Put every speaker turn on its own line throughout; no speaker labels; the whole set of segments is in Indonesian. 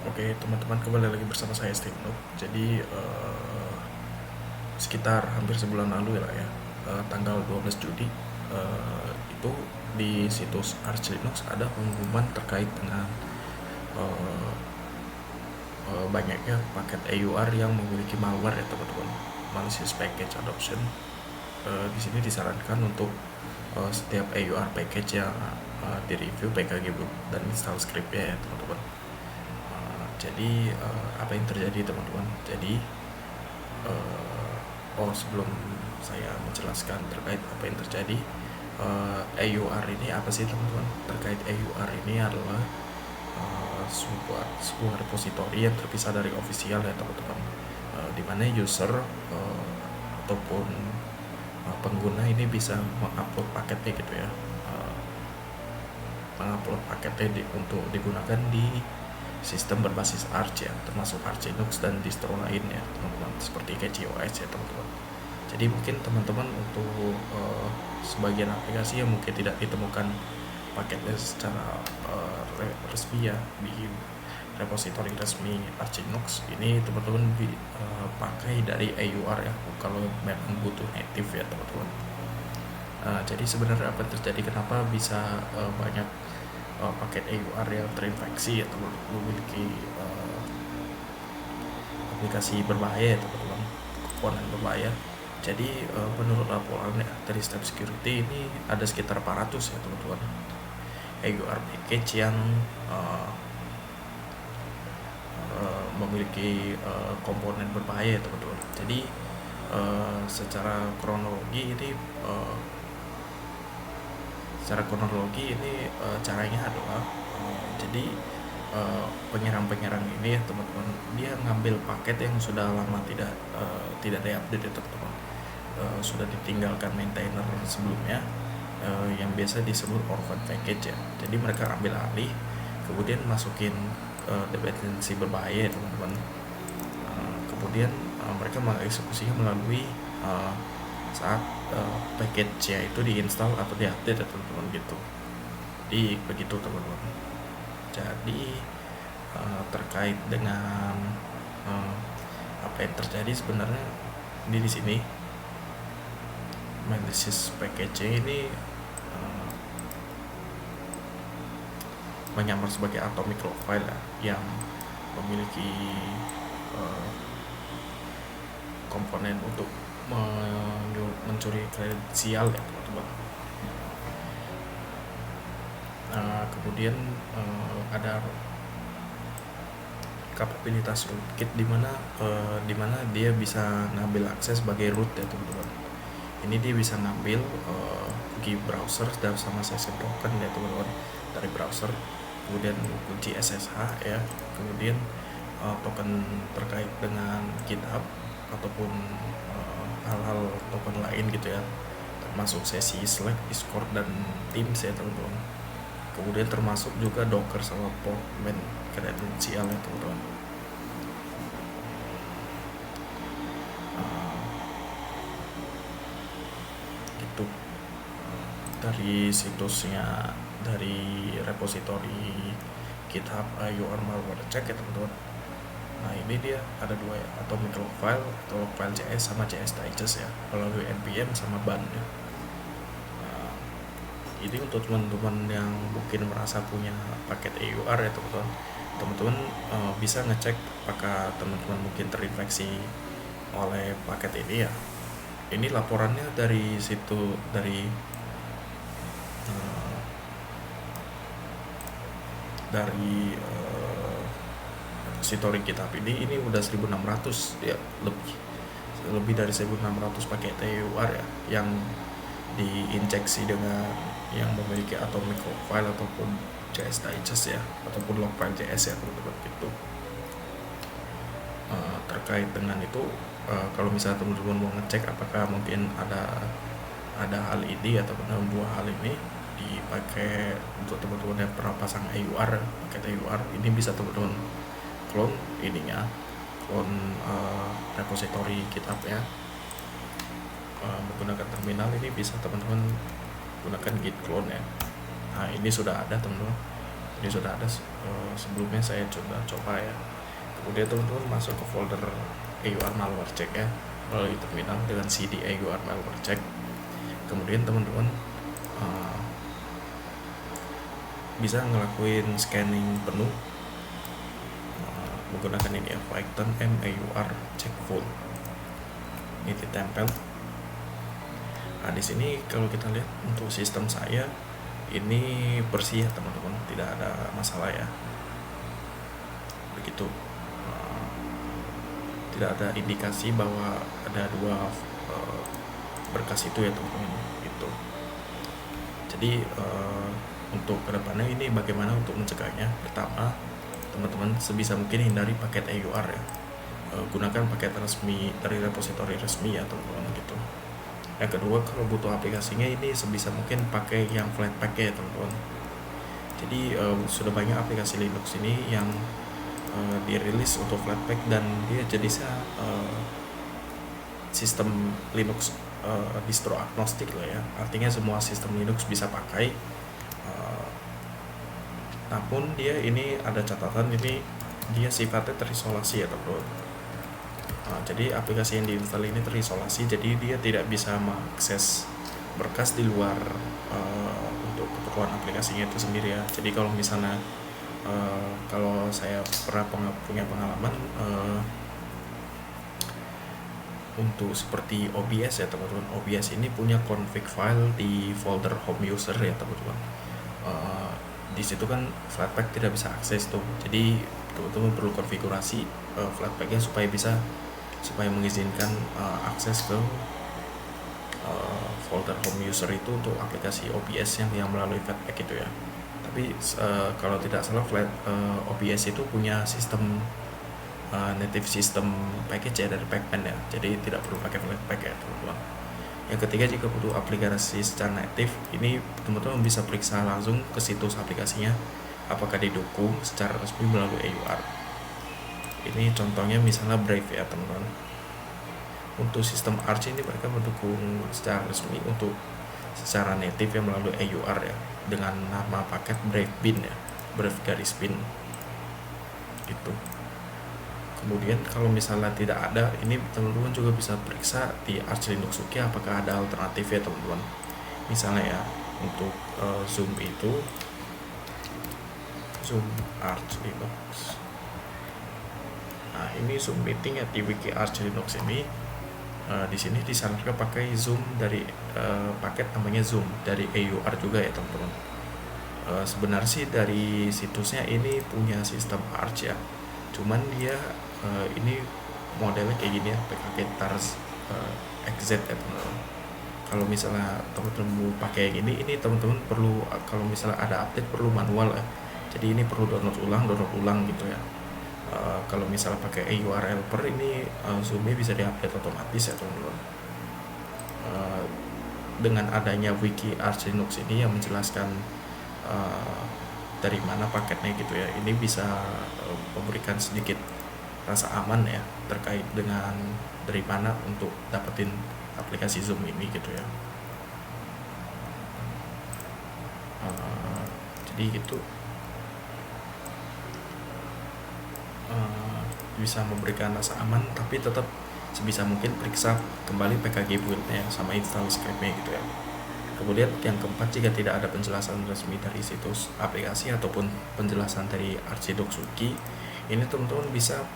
Oke, teman-teman, kembali lagi bersama saya Steve Noob. Jadi sekitar hampir sebulan lalu ya, tanggal 12 Juli itu di situs Arch Linux ada pengumuman terkait dengan eh, banyaknya paket EUR yang memiliki malware ya teman-teman. Malicious Package Adoption. Di sini disarankan untuk setiap EUR package yang direview PKG dan install scriptnya ya teman-teman. Jadi apa yang terjadi teman-teman? Jadi sebelum saya menjelaskan terkait apa yang terjadi, EUR ini apa sih teman-teman? Terkait EUR ini adalah sebuah repository yang terpisah dari official ya teman-teman, di mana user ataupun pengguna ini bisa mengupload paketnya gitu ya, mengupload paketnya untuk digunakan di sistem berbasis Arch ya, termasuk Arch Linux dan distro lainnya teman-teman, seperti KCOS ya teman-teman. Jadi mungkin teman-teman untuk sebagian aplikasi yang mungkin tidak ditemukan paketnya secara resmi ya di repository resmi Arch Linux, ini teman-teman pakai dari EUR ya, kalau memang butuh native ya teman-teman. Jadi sebenarnya apa yang terjadi, kenapa bisa banyak paket EUR yang terinfeksi atau memiliki aplikasi berbahaya ya teman-teman, komponen berbahaya. Jadi menurut laporan ya, dari Step Security ini ada sekitar 400 ya teman-teman EUR package yang memiliki komponen berbahaya ya teman-teman. Jadi secara kronologi ini caranya adalah jadi penyerang-penyerang ini ya teman-teman, dia ngambil paket yang sudah lama tidak diupdate ya teman-teman, sudah ditinggalkan maintainer sebelumnya, yang biasa disebut orphan package ya. Jadi mereka ambil alih, kemudian masukin dependensi berbahaya ya teman-teman. Kemudian mereka mengeksekusinya melalui saat package-nya itu diinstal atau diupdate ya teman-teman gitu. Jadi begitu teman-teman. Jadi terkait dengan apa yang terjadi sebenarnya di sini, malicious package ini menyamar sebagai atomic log file ya, yang memiliki komponen untuk mencuri kredensial ya teman-teman. Kemudian ada kapabilitas rootkit di mana dia bisa ngambil akses sebagai root ya teman-teman. Ini dia bisa ngambil kunci browser dan sama session token ya teman-teman dari browser, kemudian kunci SSH ya, kemudian token terkait dengan GitHub ataupun hal-hal token lain gitu ya, termasuk sesi Slack, Discord, dan Teams ya teman-teman. Kemudian termasuk juga Docker sama Postman kredensial ya teman-teman. Itu dari situsnya, dari repository GitHub EUR malware check ya teman-teman. Nah ini dia ada dua ya, atomic log file atau log file CS sama CS digest ya, melalui npm sama ban ya. Ini untuk teman-teman yang mungkin merasa punya paket EUR ya teman-teman bisa ngecek apakah teman-teman mungkin terinfeksi oleh paket ini ya. Ini laporannya dari situ, dari repository GitHub ini udah 1600 ya, lebih dari 1600 paket EUR ya, yang diinjeksi dengan yang memiliki atomic log file ataupun CS digest ya, ataupun log file CS ya teman-teman gitu. Terkait dengan itu, kalau misalnya teman-teman mau ngecek apakah mungkin ada hal ini ataupun dua hal ini dipakai untuk teman-teman yang pernah pasang EUR, paket EUR ini bisa teman-teman clone ininya, clone repository GitHub ya, menggunakan terminal. Ini bisa teman-teman gunakan git clone ya. Nah ini sudah ada teman-teman, Ini sudah ada sebelumnya, saya coba ya. Kemudian teman-teman masuk ke folder AUR malware check ya, melalui terminal dengan cd AUR malware check. Kemudian teman-teman bisa ngelakuin scanning penuh menggunakan ini ya, Python MAUR check full. Ini ditempel. Nah, di sini kalau kita lihat untuk sistem saya ini bersih ya teman-teman, tidak ada masalah ya. Begitu. Tidak ada indikasi bahwa ada dua berkas itu ya teman-teman. Itu. Jadi untuk kedepannya ini bagaimana untuk mencegahnya? Pertama, teman-teman sebisa mungkin hindari paket AUR ya. Gunakan paket resmi dari repositori resmi ya teman-teman gitu. Yang kedua, kalau butuh aplikasinya ini sebisa mungkin pakai yang Flatpak ya teman-teman. Jadi sudah banyak aplikasi Linux ini yang dirilis untuk Flatpak dan dia jadi sistem Linux distro agnostik lah ya. Artinya semua sistem Linux bisa pakai. Namun dia ini ada catatan, ini dia sifatnya terisolasi ya teman-teman. Jadi aplikasi yang diinstal ini terisolasi, jadi dia tidak bisa mengakses berkas di luar untuk keperluan aplikasinya itu sendiri ya. Jadi kalau misalnya kalau saya pernah punya pengalaman untuk seperti OBS ya teman-teman, OBS ini punya config file di folder home user ya teman-teman. Di situ kan Flatpak tidak bisa akses tuh, jadi teman-teman perlu konfigurasi Flatpaknya supaya mengizinkan akses ke folder home user itu untuk aplikasi OBS yang melalui Flatpak itu ya. Tapi kalau tidak salah OBS itu punya sistem native system package ya dari Pacman ya, jadi tidak perlu pakai Flatpak ya teman-teman. Yang ketiga, jika butuh aplikasi secara native, ini teman-teman bisa periksa langsung ke situs aplikasinya apakah didukung secara resmi melalui AUR. Ini contohnya misalnya Brave ya teman-teman. Untuk sistem Arch ini mereka mendukung secara resmi untuk secara native ya melalui AUR ya, dengan nama paket Brave bin ya, Brave garis bin gitu. Kemudian kalau misalnya tidak ada, ini teman-teman juga bisa periksa di Arch Linux Wiki apakah ada alternatif ya teman-teman. Misalnya ya, untuk Zoom itu Zoom Arch Linux. Nah, ini Zoom meeting ya di Wiki Arch Linux ini. Di sini disarankan pakai Zoom dari paket namanya Zoom dari AUR juga ya teman-teman. Sebenarnya sih dari situsnya ini punya sistem Arch ya, cuman dia ini modelnya kayak gini ya, PKG TARS XZ ya teman-teman. Kalau misalnya teman-teman mau pakai yang ini teman-teman perlu, kalau misalnya ada update perlu manual ya, jadi ini perlu download ulang gitu ya. Kalau misalnya pakai AUR helper ini Zoom-nya bisa diupdate otomatis ya teman-teman. Dengan adanya wiki Arch Linux ini yang menjelaskan dari mana paketnya gitu ya, ini bisa memberikan sedikit rasa aman ya terkait dengan dari mana untuk dapetin aplikasi Zoom ini gitu ya. Jadi gitu bisa memberikan rasa aman, tapi tetap sebisa mungkin periksa kembali PKG build-nya sama install script-nya gitu ya. Kemudian yang keempat, jika tidak ada penjelasan resmi dari situs aplikasi ataupun penjelasan dari Arch Linux Wiki, ini teman-teman bisa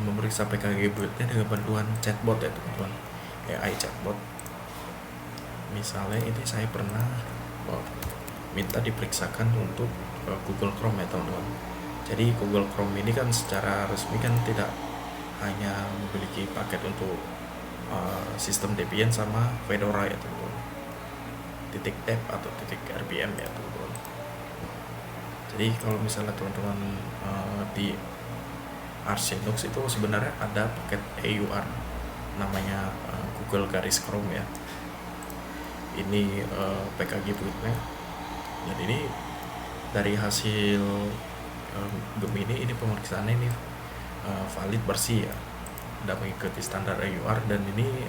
memeriksa PKG build-nya dengan bantuan chatbot ya teman-teman, AI chatbot. Misalnya ini saya pernah minta diperiksakan untuk Google Chrome ya teman-teman. Jadi Google Chrome ini kan secara resmi kan tidak hanya memiliki paket untuk sistem Debian sama Fedora ya teman-teman, .deb atau .rpm ya teman-teman. Jadi kalau misalnya teman-teman di Arch Linux itu sebenarnya ada paket AUR namanya Google garis Chrome ya. Ini PKG build-nya. Dan ini dari hasil Gemini ini pemeriksaannya ini valid, bersih ya, tidak mengikuti standar AUR, dan ini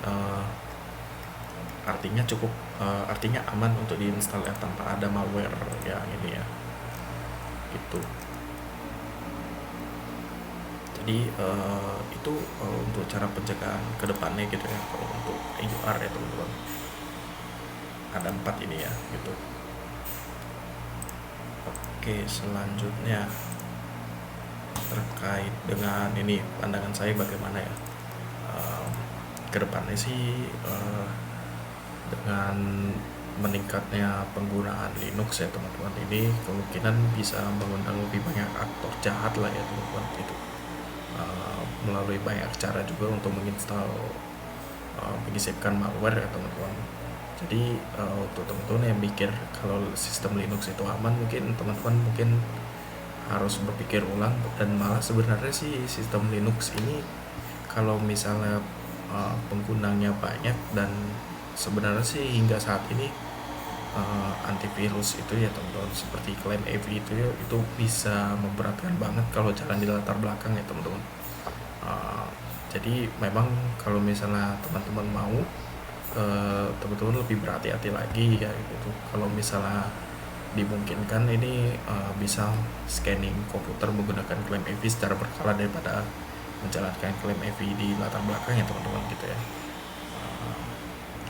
artinya artinya aman untuk diinstal ya, tanpa ada malware ya ini ya. gitu. Jadi itu untuk cara pencegahan ke depannya gitu ya, kalau untuk AUR ya teman-teman. Ada 4 ini ya gitu. Oke, selanjutnya terkait dengan ini, pandangan saya bagaimana ya ke depannya sih, dengan meningkatnya penggunaan Linux ya teman-teman, ini kemungkinan bisa mengundang lebih banyak aktor jahat lah ya teman-teman itu, melalui banyak cara juga untuk menyisipkan malware ya teman-teman. Jadi untuk teman-teman yang mikir kalau sistem Linux itu aman, mungkin teman-teman mungkin harus berpikir ulang. Dan malah sebenarnya sih sistem Linux ini kalau misalnya penggunanya banyak, dan sebenarnya sih hingga saat ini antivirus itu ya teman-teman, seperti ClaimAV itu ya, itu bisa memberatkan banget kalau jalan di latar belakang ya teman-teman. Jadi memang kalau misalnya teman-teman mau, teman-teman lebih berhati-hati lagi ya gitu. Kalau misalnya dimungkinkan ini bisa scanning komputer menggunakan ClaimAV secara berkala daripada menjalankan ClaimAV di latar belakang ya teman-teman gitu ya.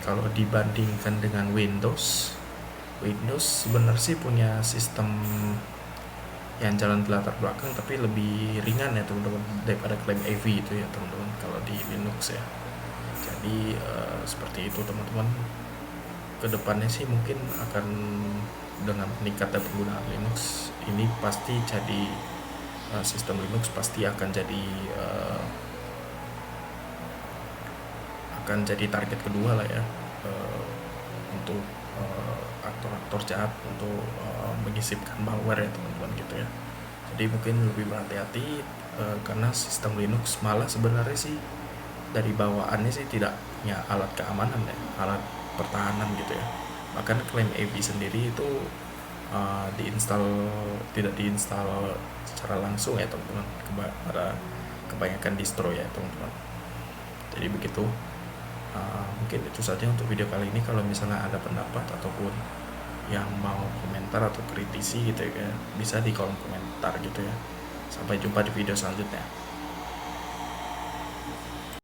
Kalau dibandingkan dengan Windows sebenarnya sih punya sistem yang jalan di latar belakang tapi lebih ringan ya teman-teman daripada ClaimAV itu ya teman-teman kalau di Linux ya. Jadi seperti itu teman-teman. Kedepannya sih mungkin akan dengan meningkatnya penggunaan Linux ini pasti jadi sistem Linux pasti akan jadi target kedua lah ya, untuk aktor-aktor jahat untuk menyisipkan malware ya teman-teman gitu ya. Jadi mungkin lebih berhati-hati, karena sistem Linux malah sebenarnya sih dari bawaannya sih tidak punya alat keamanan ya, alat pertahanan gitu ya. Bahkan ClaimAV sendiri itu tidak diinstal secara langsung ya teman-teman pada kebanyakan distro ya teman-teman. Jadi begitu. Mungkin itu saja untuk video kali ini. Kalau misalnya ada pendapat ataupun yang mau komentar atau kritisi gitu ya, bisa di kolom komentar gitu ya. Sampai jumpa di video selanjutnya.